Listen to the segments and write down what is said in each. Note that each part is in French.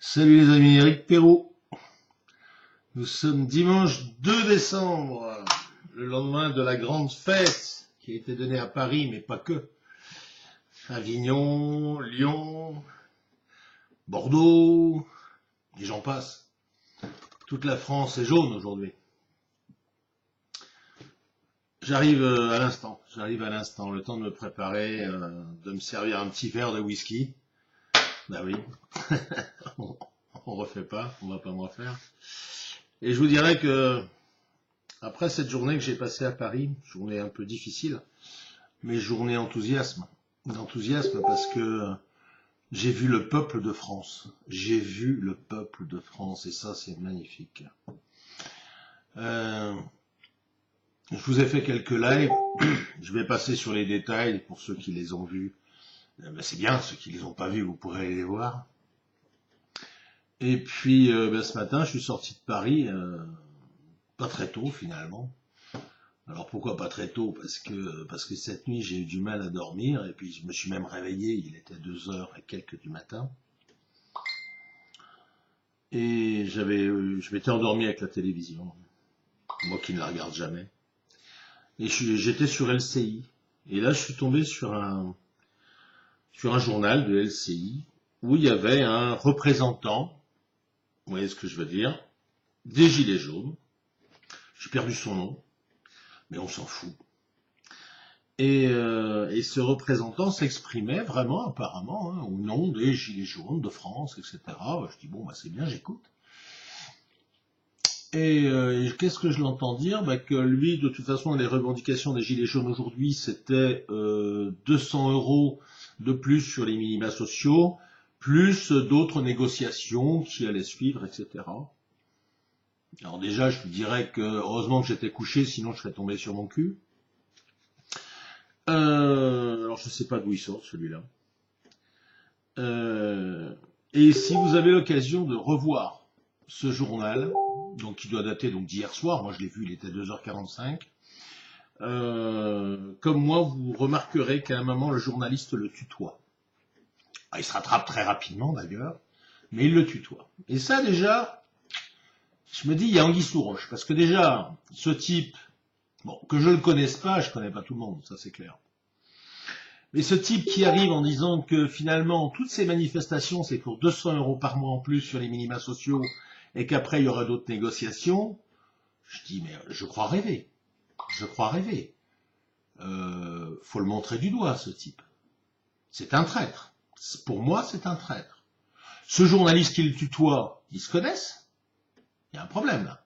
Salut les amis, Eric Perrault. Nous sommes dimanche 2 décembre, le lendemain de la grande fête qui a été donnée à Paris, mais pas que. Avignon, Lyon, Bordeaux, et j'en passe. Toute la France est jaune aujourd'hui. J'arrive à l'instant, le temps de me préparer, de me servir un petit verre de whisky. Bah oui, on refait pas, on va pas me refaire. Et je vous dirais que, après cette journée que j'ai passée à Paris, journée un peu difficile, mais journée d'enthousiasme parce que j'ai vu le peuple de France. J'ai vu le peuple de France et ça c'est magnifique. Je vous ai fait quelques lives, je vais passer sur les détails pour ceux qui les ont vus. Ben c'est bien, ceux qui les ont pas vus, vous pourrez aller les voir. Et puis ce matin, je suis sorti de Paris, pas très tôt finalement. Alors pourquoi pas très tôt? Parce que cette nuit j'ai eu du mal à dormir et puis je me suis même réveillé, il était 2h et quelques du matin. Et je m'étais endormi avec la télévision, moi qui ne la regarde jamais. Et j'étais sur LCI. Et là je suis tombé sur un journal de LCI où il y avait un représentant, vous voyez ce que je veux dire, des Gilets jaunes. J'ai perdu son nom, mais on s'en fout. Et ce représentant s'exprimait vraiment, apparemment, au nom des Gilets jaunes de France, etc. Je dis, bon, bah, c'est bien, j'écoute. Et qu'est-ce que je l'entends dire? Que lui, de toute façon, les revendications des Gilets jaunes aujourd'hui, c'était 200 € de plus sur les minima sociaux, plus d'autres négociations qui allaient suivre, etc. Alors déjà, je vous dirais que heureusement que j'étais couché, sinon je serais tombé sur mon cul. Alors je sais pas d'où il sort celui-là. Et si vous avez l'occasion de revoir ce journal, donc qui doit dater donc d'hier soir, moi je l'ai vu, il était 2h45. Comme moi, vous remarquerez qu'à un moment le journaliste le tutoie. Il se rattrape très rapidement d'ailleurs, mais il le tutoie. Et ça déjà, je me dis, il y a anguille sous roche, parce que déjà, ce type, bon, que je ne le connaisse pas, je connais pas tout le monde, ça c'est clair. Mais ce type qui arrive en disant que finalement, toutes ces manifestations, c'est pour 200 € par mois en plus sur les minima sociaux, et qu'après il y aura d'autres négociations, je dis, mais je crois rêver. Faut le montrer du doigt, ce type. C'est un traître. Pour moi, c'est un traître. Ce journaliste qui le tutoie, ils se connaissent? Il y a un problème là.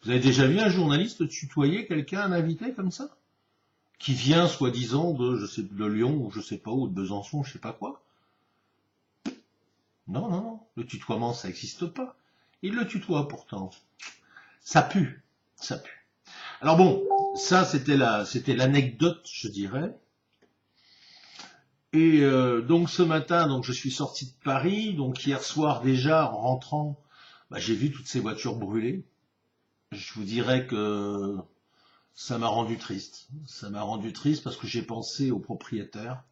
Vous avez déjà vu un journaliste tutoyer quelqu'un, un invité comme ça? Qui vient soi-disant de Lyon, ou je sais pas où, de Besançon, je sais pas quoi? Non. Le tutoiement, ça n'existe pas. Il le tutoie pourtant. Ça pue. Alors bon, ça c'était l'anecdote, je dirais. Et donc ce matin, donc je suis sorti de Paris. Donc hier soir déjà, en rentrant, j'ai vu toutes ces voitures brûlées. Je vous dirais que ça m'a rendu triste. Parce que j'ai pensé aux propriétaires.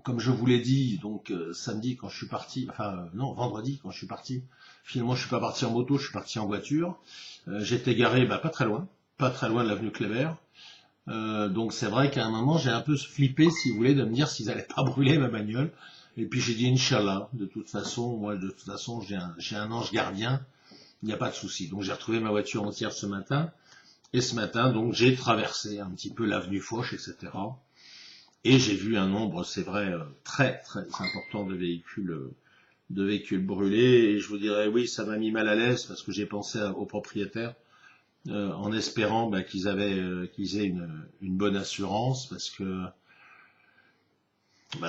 Comme je vous l'ai dit, donc samedi quand je suis parti, vendredi quand je suis parti. Finalement, je suis pas parti en moto, je suis parti en voiture. J'étais garé, pas très loin de l'avenue Kléber. Donc c'est vrai qu'à un moment j'ai un peu flippé, si vous voulez, de me dire s'ils allaient pas brûler ma bagnole. Et puis j'ai dit Inch'Allah, de toute façon j'ai un ange gardien, il n'y a pas de souci. Donc j'ai retrouvé ma voiture entière ce matin. Et ce matin, donc j'ai traversé un petit peu l'avenue Foch, etc. Et j'ai vu un nombre, c'est vrai, très très important de véhicules brûlés. Et je vous dirais, oui, ça m'a mis mal à l'aise parce que j'ai pensé aux propriétaires. En espérant qu'ils aient une bonne assurance, parce que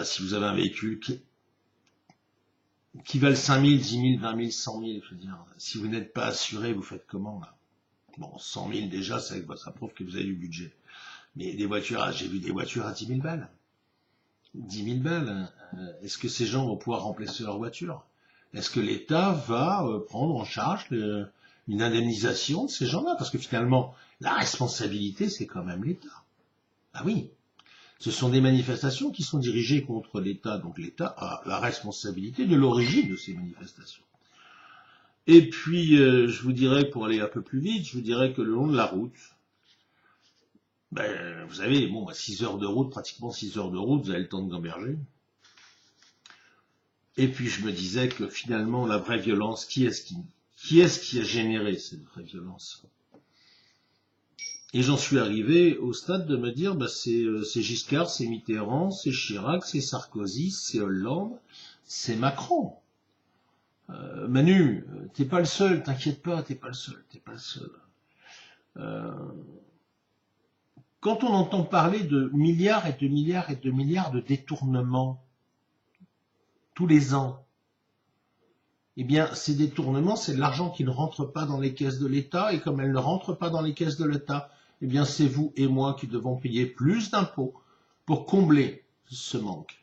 si vous avez un véhicule qui valent 5 000, 10 000, 20 000, 100 000, je veux dire, si vous n'êtes pas assuré, vous faites comment là? Bon, 100 000 déjà, ça prouve que vous avez du budget. Mais j'ai vu des voitures à 10 000 balles. 10 000 balles, est-ce que ces gens vont pouvoir remplacer leur voiture? Est-ce que l'État va prendre en charge une indemnisation de ces gens-là? Parce que finalement, la responsabilité, c'est quand même l'État. Ah oui. Ce sont des manifestations qui sont dirigées contre l'État, donc l'État a la responsabilité de l'origine de ces manifestations. Et puis, je vous dirais, pour aller un peu plus vite, je vous dirais que le long de la route, ben, vous savez, bon, 6 heures de route, pratiquement 6 heures de route, vous avez le temps de gamberger. Et puis je me disais que finalement, la vraie violence, qui est-ce qui a généré cette vraie violence? Et j'en suis arrivé au stade de me dire, bah, c'est Giscard, c'est Mitterrand, c'est Chirac, c'est Sarkozy, c'est Hollande, c'est Macron. Manu, t'es pas le seul, t'inquiète pas, t'es pas le seul. Quand on entend parler de milliards et de milliards et de milliards de détournements tous les ans, eh bien, ces détournements, c'est de l'argent qui ne rentre pas dans les caisses de l'État, et comme elle ne rentre pas dans les caisses de l'État, eh bien, c'est vous et moi qui devons payer plus d'impôts pour combler ce manque.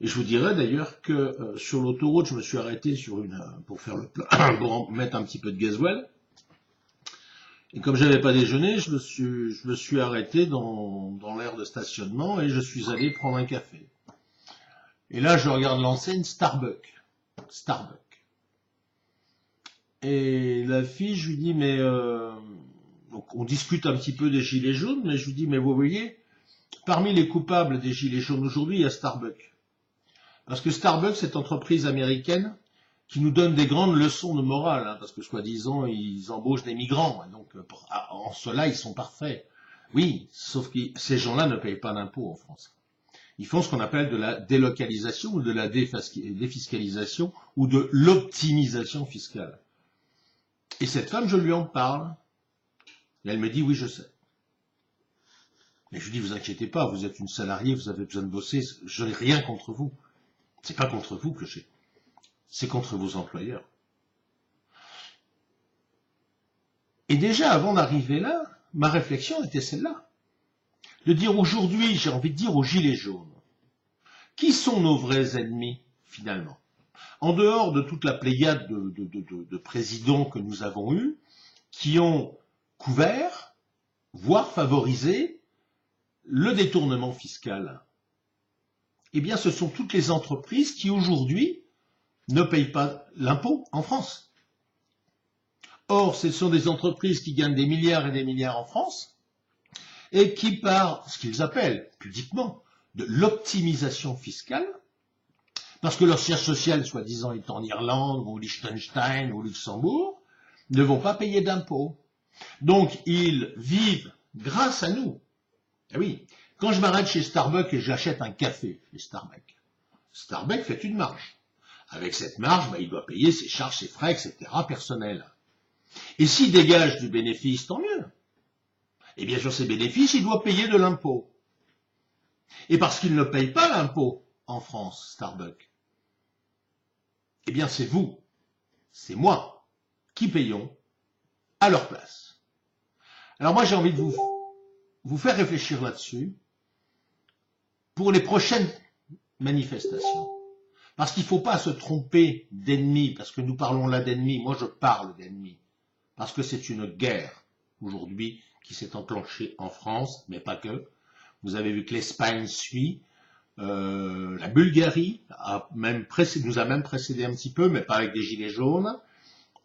Et je vous dirais d'ailleurs que sur l'autoroute, je me suis arrêté pour faire le plein, pour mettre un petit peu de gasoil. Et comme j'avais pas déjeuné, je me suis arrêté dans l'aire de stationnement et je suis allé prendre un café. Et là, je regarde l'enseigne Starbucks. Et la fille, je lui dis, mais donc on discute un petit peu des gilets jaunes, mais je lui dis, mais vous voyez, parmi les coupables des gilets jaunes aujourd'hui, il y a Starbucks. Parce que Starbucks, cette entreprise américaine qui nous donne des grandes leçons de morale, hein, parce que soi-disant, ils embauchent des migrants, hein, donc en cela, ils sont parfaits. Oui, sauf que ces gens-là ne payent pas d'impôts en France. Ils font ce qu'on appelle de la délocalisation ou de la défiscalisation ou de l'optimisation fiscale. Et cette femme, je lui en parle. Et elle me dit, oui, je sais. Mais je lui dis, vous inquiétez pas, vous êtes une salariée, vous avez besoin de bosser, je n'ai rien contre vous. C'est pas contre vous que j'ai. C'est contre vos employeurs. Et déjà, avant d'arriver là, ma réflexion était celle-là. De dire aujourd'hui, j'ai envie de dire aux gilets jaunes, qui sont nos vrais ennemis, finalement? En dehors de toute la pléiade de présidents que nous avons eus, qui ont couvert, voire favorisé, le détournement fiscal, eh bien, ce sont toutes les entreprises qui, aujourd'hui, ne payent pas l'impôt en France. Or, ce sont des entreprises qui gagnent des milliards et des milliards en France et qui, par ce qu'ils appellent pudiquement de l'optimisation fiscale, parce que leur siège social, soi-disant, est en Irlande ou Liechtenstein ou Luxembourg, ne vont pas payer d'impôts. Donc, ils vivent grâce à nous. Eh oui, quand je m'arrête chez Starbucks et j'achète un café chez Starbucks fait une marge. Avec cette marge, il doit payer ses charges, ses frais, etc. personnels. Et s'il dégage du bénéfice, tant mieux. Et bien sur ces bénéfices, il doit payer de l'impôt. Et parce qu'il ne paye pas l'impôt en France, Starbucks, eh bien c'est vous, c'est moi, qui payons à leur place. Alors moi j'ai envie de vous faire réfléchir là-dessus pour les prochaines manifestations. Parce qu'il ne faut pas se tromper d'ennemis, parce que nous parlons là d'ennemis, moi je parle d'ennemis, parce que c'est une guerre aujourd'hui qui s'est enclenchée en France, mais pas que. Vous avez vu que l'Espagne suit, la Bulgarie nous a même précédé un petit peu, mais pas avec des gilets jaunes.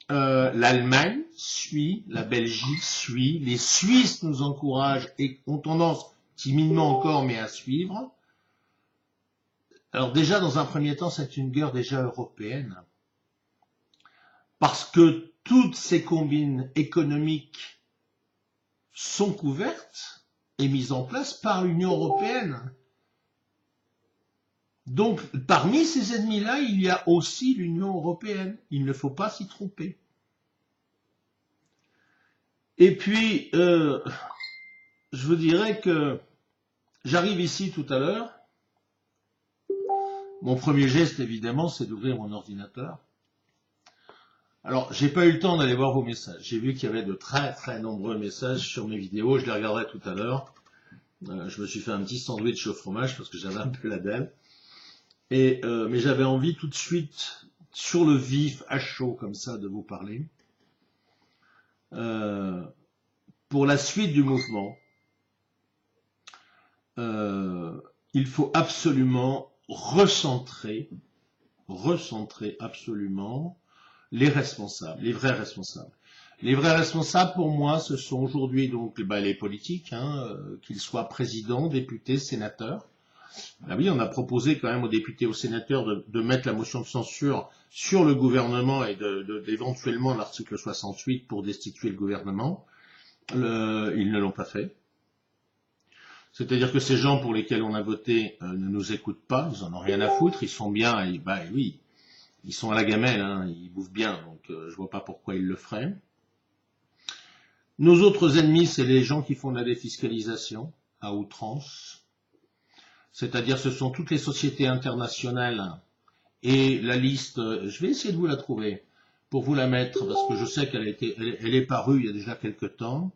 L'Allemagne suit, la Belgique suit, les Suisses nous encouragent et ont tendance, timidement encore, mais à suivre. Alors déjà, dans un premier temps, c'est une guerre déjà européenne. Parce que toutes ces combines économiques sont couvertes et mises en place par l'Union européenne. Donc, parmi ces ennemis-là, il y a aussi l'Union européenne. Il ne faut pas s'y tromper. Et puis, je vous dirais que j'arrive ici tout à l'heure. Mon premier geste, évidemment, c'est d'ouvrir mon ordinateur. Alors, j'ai pas eu le temps d'aller voir vos messages. J'ai vu qu'il y avait de très très nombreux messages sur mes vidéos. Je les regarderai tout à l'heure. Je me suis fait un petit sandwich au fromage parce que j'avais un peu la dalle. Mais j'avais envie tout de suite, sur le vif, à chaud, comme ça, de vous parler. Pour la suite du mouvement, il faut absolument recentrer absolument les responsables, les vrais responsables. Les vrais responsables, pour moi, ce sont aujourd'hui donc les politiques, qu'ils soient présidents, députés, sénateurs. Ah oui, on a proposé quand même aux députés, aux sénateurs de mettre la motion de censure sur le gouvernement et d'éventuellement l'article 68 pour destituer le gouvernement. Ils ne l'ont pas fait. C'est-à-dire que ces gens pour lesquels on a voté ne nous écoutent pas, ils en ont rien à foutre, ils sont bien, et oui, ils sont à la gamelle, ils bouffent bien, donc je vois pas pourquoi ils le feraient. Nos autres ennemis, c'est les gens qui font de la défiscalisation à outrance. C'est-à-dire ce sont toutes les sociétés internationales et la liste, je vais essayer de vous la trouver pour vous la mettre parce que je sais elle est parue il y a déjà quelque temps.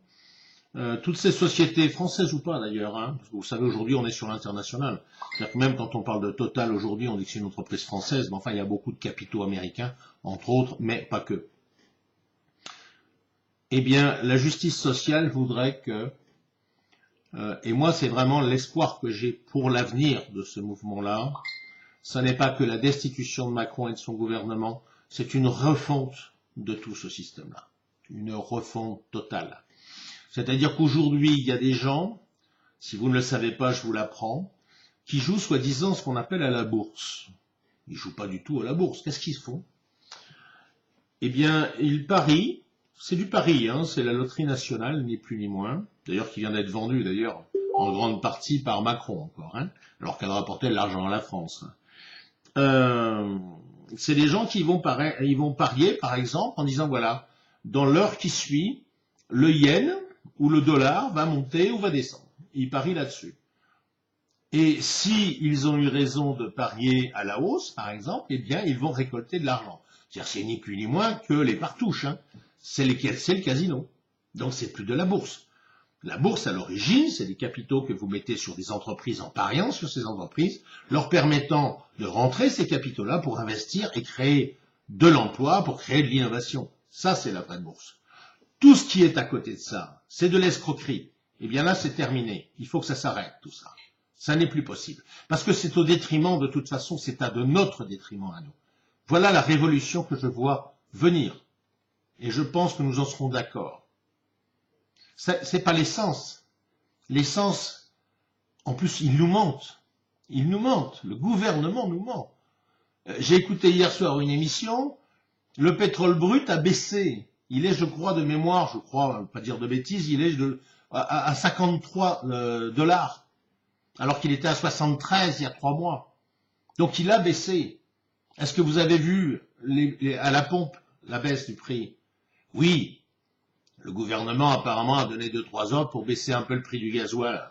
Toutes ces sociétés, françaises ou pas d'ailleurs, parce que vous savez aujourd'hui on est sur l'international. C'est-à-dire que même quand on parle de Total aujourd'hui, on dit que c'est une entreprise française, mais enfin il y a beaucoup de capitaux américains, entre autres, mais pas que. Eh bien, la justice sociale voudrait que, et moi c'est vraiment l'espoir que j'ai pour l'avenir de ce mouvement-là, ce n'est pas que la destitution de Macron et de son gouvernement, c'est une refonte de tout ce système-là, une refonte totale. C'est-à-dire qu'aujourd'hui, il y a des gens, si vous ne le savez pas, je vous l'apprends, qui jouent soi-disant ce qu'on appelle à la bourse. Ils ne jouent pas du tout à la bourse. Qu'est-ce qu'ils font? Eh bien, ils parient, c'est du pari, c'est la loterie nationale, ni plus ni moins, d'ailleurs qui vient d'être vendue d'ailleurs en grande partie par Macron encore, alors qu'elle rapportait de l'argent à la France. C'est des gens qui vont parier, par exemple, en disant, voilà, dans l'heure qui suit, le yen ou le dollar va monter ou va descendre. Ils parient là-dessus. Et si ils ont eu raison de parier à la hausse, par exemple, eh bien, ils vont récolter de l'argent. C'est-à-dire, c'est ni plus ni moins que les partouches, c'est le casino. Donc, c'est plus de la bourse. La bourse, à l'origine, c'est des capitaux que vous mettez sur des entreprises en pariant sur ces entreprises, leur permettant de rentrer ces capitaux-là pour investir et créer de l'emploi, pour créer de l'innovation. Ça, c'est la vraie bourse. Tout ce qui est à côté de ça, c'est de l'escroquerie. Eh bien là, c'est terminé. Il faut que ça s'arrête, tout ça. Ça n'est plus possible. Parce que c'est au détriment, de toute façon, c'est de notre détriment à nous. Voilà la révolution que je vois venir. Et je pense que nous en serons d'accord. C'est pas l'essence. L'essence, en plus, il nous mente. Il nous mente. Le gouvernement nous ment. J'ai écouté hier soir une émission. Le pétrole brut a baissé. Il est, je crois, de mémoire, pas dire de bêtises, il est à 53 $, alors qu'il était à 73 il y a 3 mois. Donc il a baissé. Est-ce que vous avez vu à la pompe la baisse du prix? Oui, le gouvernement apparemment a donné 2-3 ordres pour baisser un peu le prix du gasoil.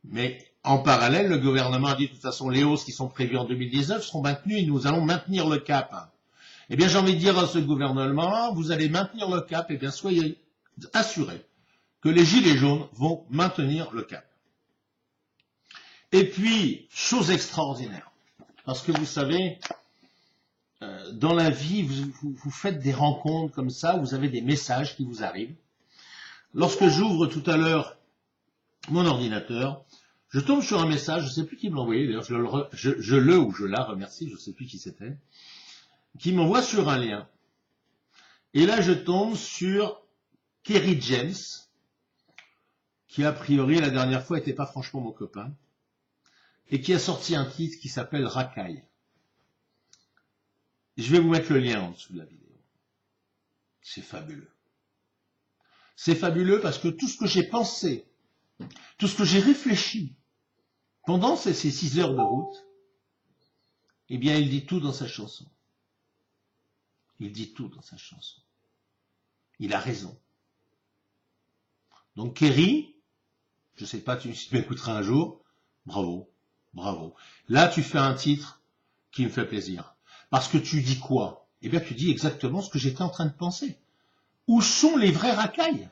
Mais en parallèle, le gouvernement a dit de toute façon les hausses qui sont prévues en 2019 seront maintenues et nous allons maintenir le cap. Eh bien, j'ai envie de dire à ce gouvernement, vous allez maintenir le cap, eh bien, soyez assurés que les gilets jaunes vont maintenir le cap. Et puis, chose extraordinaire, parce que vous savez, dans la vie, vous faites des rencontres comme ça, vous avez des messages qui vous arrivent. Lorsque j'ouvre tout à l'heure mon ordinateur, je tombe sur un message, je ne sais plus qui me l'a envoyé, d'ailleurs, je la remercie, je ne sais plus qui c'était, qui m'envoie sur un lien. Et là, je tombe sur Kerry James, qui a priori, la dernière fois, n'était pas franchement mon copain, et qui a sorti un titre qui s'appelle Racaille. Je vais vous mettre le lien en dessous de la vidéo. C'est fabuleux. C'est fabuleux parce que tout ce que j'ai pensé, tout ce que j'ai réfléchi pendant ces 6 heures de route, eh bien, il dit tout dans sa chanson. Il dit tout dans sa chanson. Il a raison. Donc Kerry, je ne sais pas si tu m'écouteras un jour, bravo, bravo. Là, tu fais un titre qui me fait plaisir. Parce que tu dis quoi? Eh bien, tu dis exactement ce que j'étais en train de penser. Où sont les vrais racailles?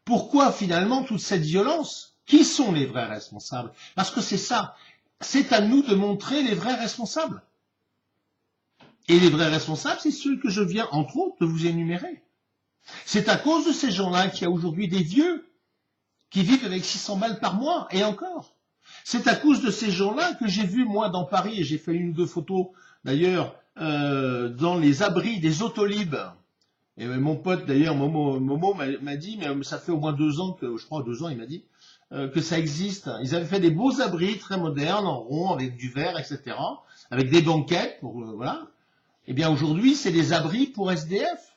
Pourquoi finalement toute cette violence? Qui sont les vrais responsables? Parce que c'est ça. C'est à nous de montrer les vrais responsables. Et les vrais responsables, c'est ceux que je viens, entre autres, de vous énumérer. C'est à cause de ces gens-là qu'il y a aujourd'hui des vieux qui vivent avec 600 balles par mois, et encore. C'est à cause de ces gens-là que j'ai vu, moi, dans Paris, et j'ai fait une ou deux photos, d'ailleurs, dans les abris des Autolib. Et mon pote, d'ailleurs, Momo m'a dit, mais ça fait au moins 2 ans que, je crois 2 ans, il m'a dit, que ça existe. Ils avaient fait des beaux abris très modernes, en rond, avec du verre, etc., avec des banquettes, pour, voilà. Eh bien, aujourd'hui, c'est des abris pour SDF.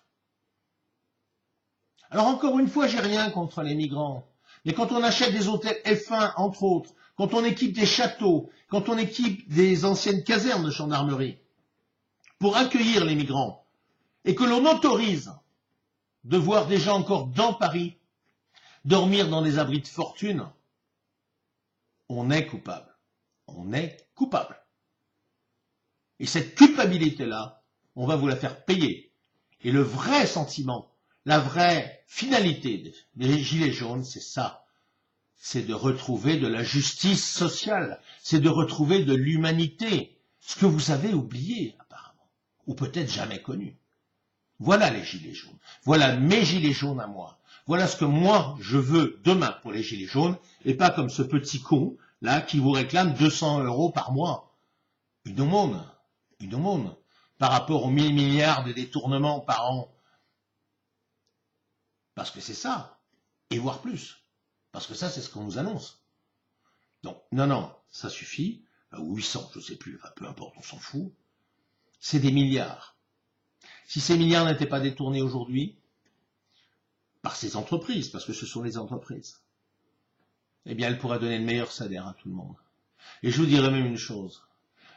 Alors, encore une fois, j'ai rien contre les migrants. Mais quand on achète des hôtels F1, entre autres, quand on équipe des châteaux, quand on équipe des anciennes casernes de gendarmerie, pour accueillir les migrants, et que l'on autorise de voir des gens encore dans Paris dormir dans des abris de fortune, on est coupable. On est coupable. Et cette culpabilité-là, on va vous la faire payer. Et le vrai sentiment, la vraie finalité des Gilets jaunes, c'est ça. C'est de retrouver de la justice sociale. C'est de retrouver de l'humanité. Ce que vous avez oublié, apparemment. Ou peut-être jamais connu. Voilà les Gilets jaunes. Voilà mes Gilets jaunes à moi. Voilà ce que moi, je veux demain pour les Gilets jaunes, et pas comme ce petit con, là, qui vous réclame 200 € par mois. Une aumône. Une aumône. Par rapport aux 1000 milliards de détournements par an. Parce que c'est ça. Et voire plus. Parce que ça, c'est ce qu'on nous annonce. Donc, non, ça suffit. Ou 800, je sais plus. Enfin, peu importe, on s'en fout. C'est des milliards. Si ces milliards n'étaient pas détournés aujourd'hui, par ces entreprises, parce que ce sont les entreprises, eh bien, elles pourraient donner le meilleur salaire à tout le monde. Et je vous dirais même une chose,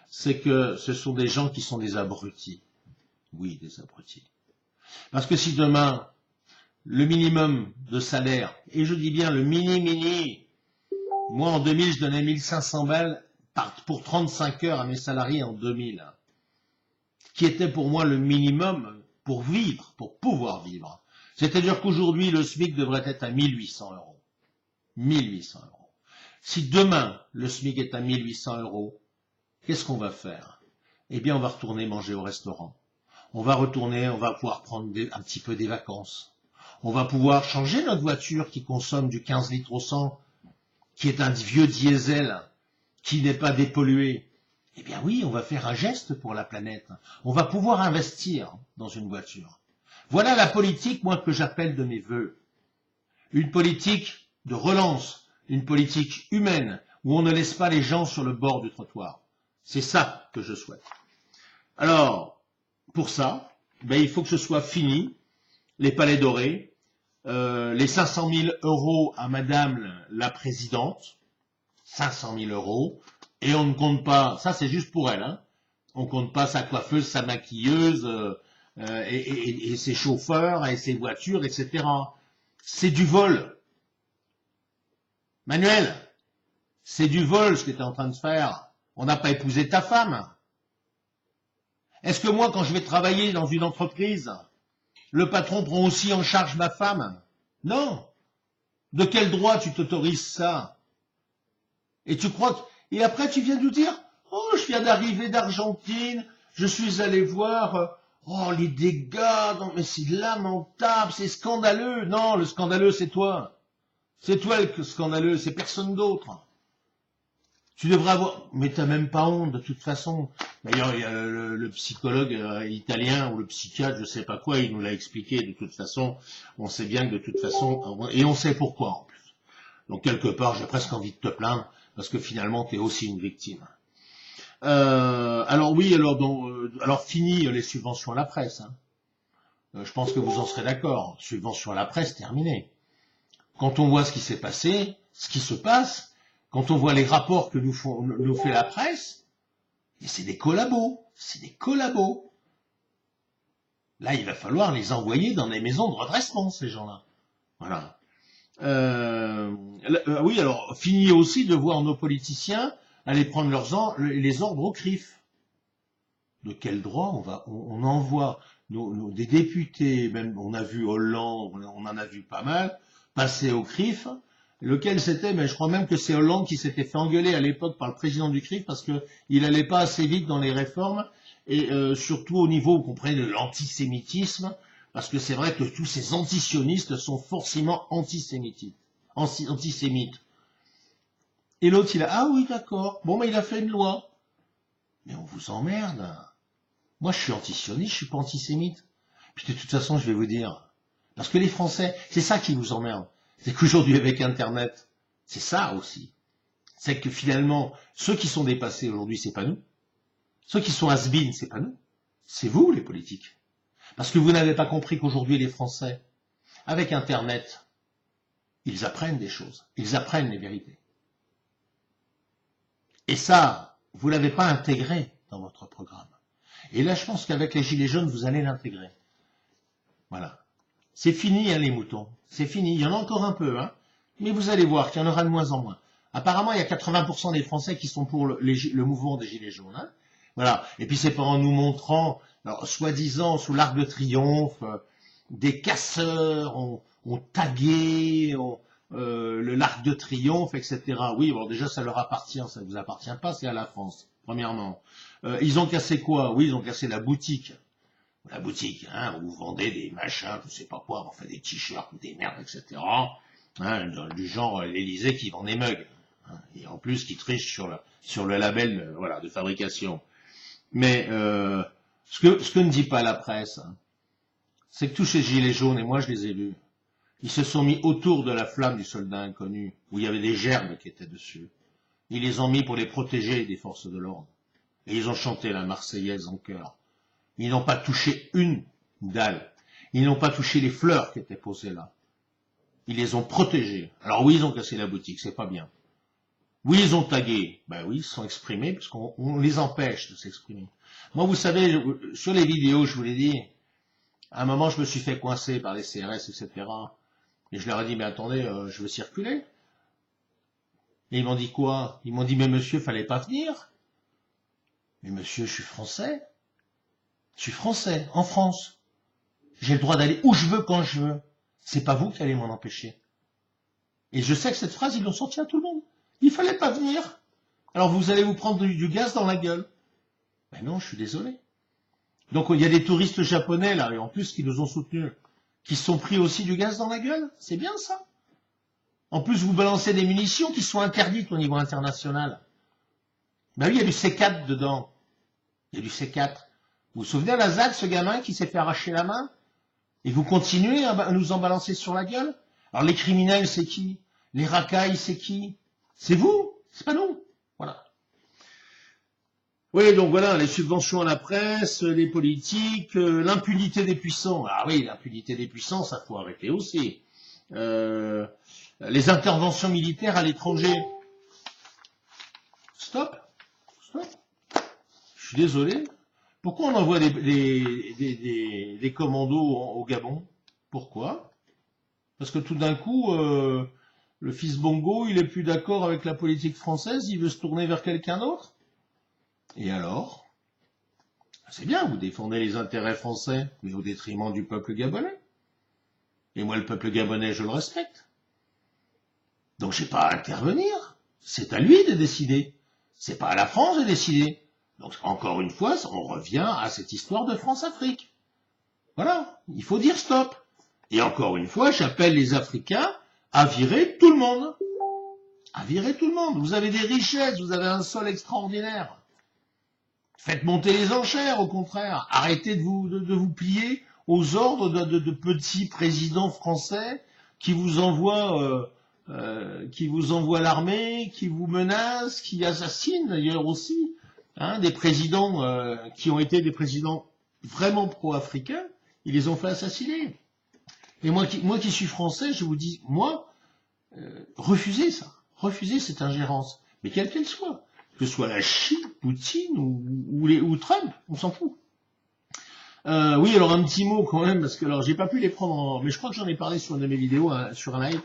c'est que ce sont des gens qui sont des abrutis. Oui, des abrutis. Parce que si demain, le minimum de salaire, et je dis bien le mini, moi en 2000, je donnais 1500 balles pour 35 heures à mes salariés en 2000, qui était pour moi le minimum pour vivre, pour pouvoir vivre. C'est-à-dire qu'aujourd'hui, le SMIC devrait être à 1800 €. 1800 €. Si demain, le SMIC est à 1800 €, qu'est-ce qu'on va faire? Eh bien, on va retourner manger au restaurant. On va pouvoir prendre un petit peu des vacances. On va pouvoir changer notre voiture qui consomme du 15 litres au 100, qui est un vieux diesel, qui n'est pas dépollué. Eh bien oui, on va faire un geste pour la planète. On va pouvoir investir dans une voiture. Voilà la politique, moi, que j'appelle de mes vœux. Une politique de relance, une politique humaine, où on ne laisse pas les gens sur le bord du trottoir. C'est ça que je souhaite. Alors, pour ça, il faut que ce soit fini, les palais dorés, les 500 000 € à madame la présidente, 500 000 €, et on ne compte pas, ça c'est juste pour elle, hein, on compte pas sa coiffeuse, sa maquilleuse, et ses chauffeurs, et ses voitures, etc. C'est du vol. Manuel, c'est du vol ce que tu es en train de faire. On n'a pas épousé ta femme. Est-ce que moi, quand je vais travailler dans une entreprise, le patron prend aussi en charge ma femme? Non. De quel droit tu t'autorises ça? Et tu crois que... Et après, tu viens nous dire, oh, je viens d'arriver d'Argentine, je suis allé voir, oh, les dégâts, non, mais c'est lamentable, c'est scandaleux. Non, le scandaleux, c'est toi. C'est toi le scandaleux, c'est personne d'autre. Tu devrais avoir... Mais t'as même pas honte, de toute façon. D'ailleurs, il y a le psychologue italien, ou le psychiatre, je sais pas quoi, il nous l'a expliqué, de toute façon. On sait bien que de toute façon... Et on sait pourquoi, en plus. Donc, quelque part, j'ai presque envie de te plaindre, parce que finalement, t'es aussi une victime. Alors oui, alors fini les subventions à la presse. Hein. Je pense que vous en serez d'accord. Subventions à la presse, terminé. Quand on voit ce qui s'est passé, ce qui se passe... Quand on voit les rapports que nous fait la presse, c'est des collabos, c'est des collabos. Là, il va falloir les envoyer dans des maisons de redressement, ces gens-là. Voilà. Oui, alors, fini aussi de voir nos politiciens aller prendre les ordres au CRIF. De quel droit on envoie des députés, même on a vu Hollande, on en a vu pas mal, passer au CRIF. Lequel c'était, mais je crois même que c'est Hollande qui s'était fait engueuler à l'époque par le président du CRIF parce qu'il n'allait pas assez vite dans les réformes et surtout au niveau, vous comprenez, de l'antisémitisme, parce que c'est vrai que tous ces antisionistes sont forcément antisémites. antisémite. Et l'autre, il a, ah oui, d'accord, bon, mais il a fait une loi. Mais on vous emmerde. Moi, je suis antisioniste, je suis pas antisémite. Puis de toute façon, je vais vous dire, parce que les Français, c'est ça qui vous emmerde. C'est qu'aujourd'hui, avec Internet, c'est ça aussi. C'est que finalement, ceux qui sont dépassés aujourd'hui, c'est pas nous. Ceux qui sont has-been, c'est pas nous. C'est vous, les politiques. Parce que vous n'avez pas compris qu'aujourd'hui, les Français, avec Internet, ils apprennent des choses. Ils apprennent les vérités. Et ça, vous l'avez pas intégré dans votre programme. Et là, je pense qu'avec les Gilets jaunes, vous allez l'intégrer. Voilà. C'est fini, hein, les moutons. C'est fini. Il y en a encore un peu, hein. Mais vous allez voir qu'il y en aura de moins en moins. Apparemment, il y a 80% des Français qui sont pour le mouvement des Gilets jaunes, hein. Voilà. Et puis c'est pas en nous montrant, soi-disant, sous l'Arc de Triomphe, des casseurs ont tagué l'Arc de Triomphe, etc. Oui, bon, déjà, ça leur appartient, ça ne vous appartient pas, c'est à la France, premièrement. Ils ont cassé quoi? Oui, ils ont cassé la boutique. La boutique, hein, où vous vendez des machins, je sais pas quoi, enfin des t-shirts, des merdes, etc. Hein, du genre l'Élysée qui vend des mugs. Hein, et en plus qui triche sur le label voilà, de fabrication. Mais ce que ne dit pas la presse, hein, c'est que tous ces gilets jaunes, et moi je les ai vus, ils se sont mis autour de la flamme du soldat inconnu, où il y avait des gerbes qui étaient dessus. Ils les ont mis pour les protéger des forces de l'ordre. Et ils ont chanté la Marseillaise en chœur. Ils n'ont pas touché une dalle. Ils n'ont pas touché les fleurs qui étaient posées là. Ils les ont protégées. Alors oui, ils ont cassé la boutique, c'est pas bien. Oui, ils ont tagué. Ben oui, ils se sont exprimés, parce qu'on les empêche de s'exprimer. Moi, vous savez, sur les vidéos, je vous l'ai dit, à un moment, je me suis fait coincer par les CRS, etc. Et je leur ai dit, mais attendez, je veux circuler. Et ils m'ont dit quoi? Ils m'ont dit, mais monsieur, fallait pas venir. Mais monsieur, je suis français. Je suis français, en France. J'ai le droit d'aller où je veux, quand je veux. C'est pas vous qui allez m'en empêcher. Et je sais que cette phrase, ils l'ont sortie à tout le monde. Il fallait pas venir. Alors vous allez vous prendre du gaz dans la gueule. Ben non, je suis désolé. Donc il y a des touristes japonais, là, et en plus, qui nous ont soutenus, qui se sont pris aussi du gaz dans la gueule. C'est bien ça. En plus, vous balancez des munitions qui sont interdites au niveau international. Ben oui, il y a du C4 dedans. Il y a du C4. Vous vous souvenez, la ZAD, ce gamin qui s'est fait arracher la main? Et vous continuez à nous en balancer sur la gueule? Alors les criminels, c'est qui? Les racailles, c'est qui? C'est vous? C'est pas nous. Voilà. Oui, donc voilà, les subventions à la presse, les politiques, l'impunité des puissants. Ah oui, l'impunité des puissants, ça faut arrêter aussi. Les interventions militaires à l'étranger. Stop. Stop. Je suis désolé. Pourquoi on envoie des commandos au Gabon? Pourquoi? Parce que tout d'un coup, le fils Bongo, il est plus d'accord avec la politique française, il veut se tourner vers quelqu'un d'autre? Et alors? C'est bien, vous défendez les intérêts français, mais au détriment du peuple gabonais. Et moi, le peuple gabonais, je le respecte. Donc, j'ai pas à intervenir. C'est à lui de décider. C'est pas à la France de décider. Donc, encore une fois, on revient à cette histoire de France-Afrique. Voilà, il faut dire stop. Et encore une fois, j'appelle les Africains à virer tout le monde. À virer tout le monde. Vous avez des richesses, vous avez un sol extraordinaire. Faites monter les enchères, au contraire. Arrêtez de vous plier aux ordres de petits présidents français qui vous envoient l'armée, qui vous menacent, qui assassinent d'ailleurs aussi. Hein, des présidents qui ont été des présidents vraiment pro-africains, ils les ont fait assassiner. Et moi qui suis français, je vous dis, moi, refusez ça. Refusez cette ingérence. Mais quelle qu'elle soit. Que ce soit la Chine, Poutine ou Trump, on s'en fout. Oui, alors un petit mot quand même, parce que alors j'ai pas pu les prendre mais je crois que j'en ai parlé sur une de mes vidéos, hein, sur un live.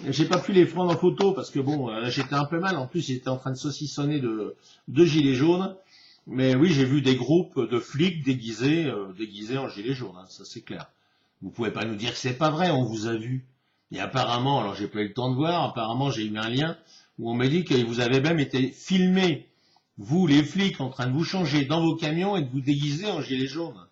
J'ai pas pu les prendre en photo parce que bon, j'étais un peu mal. En plus, j'étais en train de saucissonner de gilets jaunes. Mais oui, j'ai vu des groupes de flics déguisés en gilets jaunes. Hein, ça c'est clair. Vous pouvez pas nous dire que c'est pas vrai. On vous a vu. Et apparemment, alors j'ai pas eu le temps de voir. Apparemment, j'ai eu un lien où on m'a dit que vous avez même été filmés, vous les flics, en train de vous changer dans vos camions et de vous déguiser en gilets jaunes.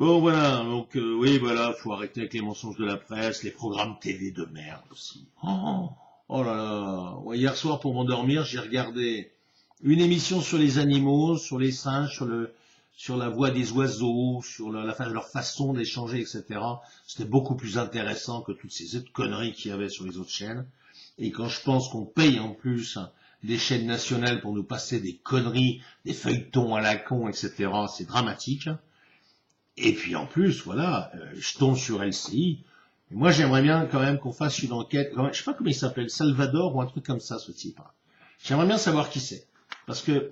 Bon, voilà, donc oui, voilà, faut arrêter avec les mensonges de la presse, les programmes TV de merde aussi. Oh là là, ouais, hier soir pour m'endormir, j'ai regardé une émission sur les animaux, sur les singes, sur la voix des oiseaux, sur leur façon d'échanger, etc. C'était beaucoup plus intéressant que toutes ces autres conneries qu'il y avait sur les autres chaînes. Et quand je pense qu'on paye en plus des chaînes nationales pour nous passer des conneries, des feuilletons à la con, etc., c'est dramatique. Et puis en plus, voilà, je tombe sur LCI. Et moi, j'aimerais bien quand même qu'on fasse une enquête. Je sais pas comment il s'appelle, Salvador ou un truc comme ça, ce type. J'aimerais bien savoir qui c'est. Parce que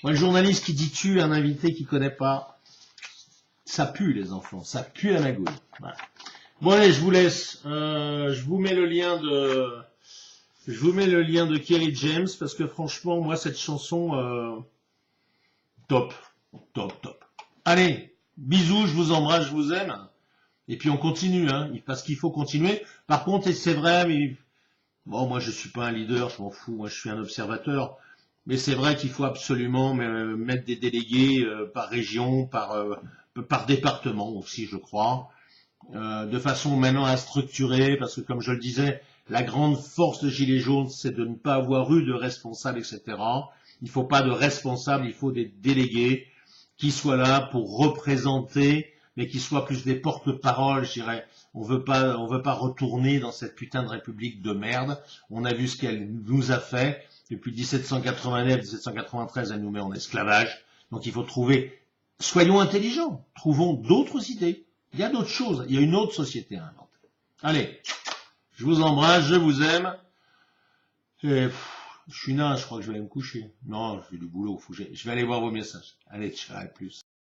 moi, le journaliste qui dit tu un invité qu'il connaît pas, ça pue les enfants, ça pue la magouille. Voilà. Bon allez, je vous laisse. Je vous mets le lien de Kerry James parce que franchement, moi, cette chanson, top, top, top. Allez, bisous, je vous embrasse, je vous aime. Et puis on continue, hein, parce qu'il faut continuer. Par contre, et c'est vrai, mais bon, moi je suis pas un leader, je m'en fous, moi je suis un observateur. Mais c'est vrai qu'il faut absolument mettre des délégués par région, par département aussi, je crois, de façon maintenant à structurer, parce que comme je le disais, la grande force de Gilets jaunes, c'est de ne pas avoir eu de responsables, etc. Il faut pas de responsables, il faut des délégués qui soient là pour représenter, mais qui soient plus des porte-paroles, je dirais. On veut pas retourner dans cette putain de république de merde. On a vu ce qu'elle nous a fait. Depuis 1789, 1793, elle nous met en esclavage. Donc il faut trouver, soyons intelligents, trouvons d'autres idées. Il y a d'autres choses, il y a une autre société à inventer. Allez, je vous embrasse, je vous aime. Et, je suis nain, je crois que je vais aller me coucher. Non, je fais du boulot, je vais aller voir vos messages. Allez, ciao, à plus.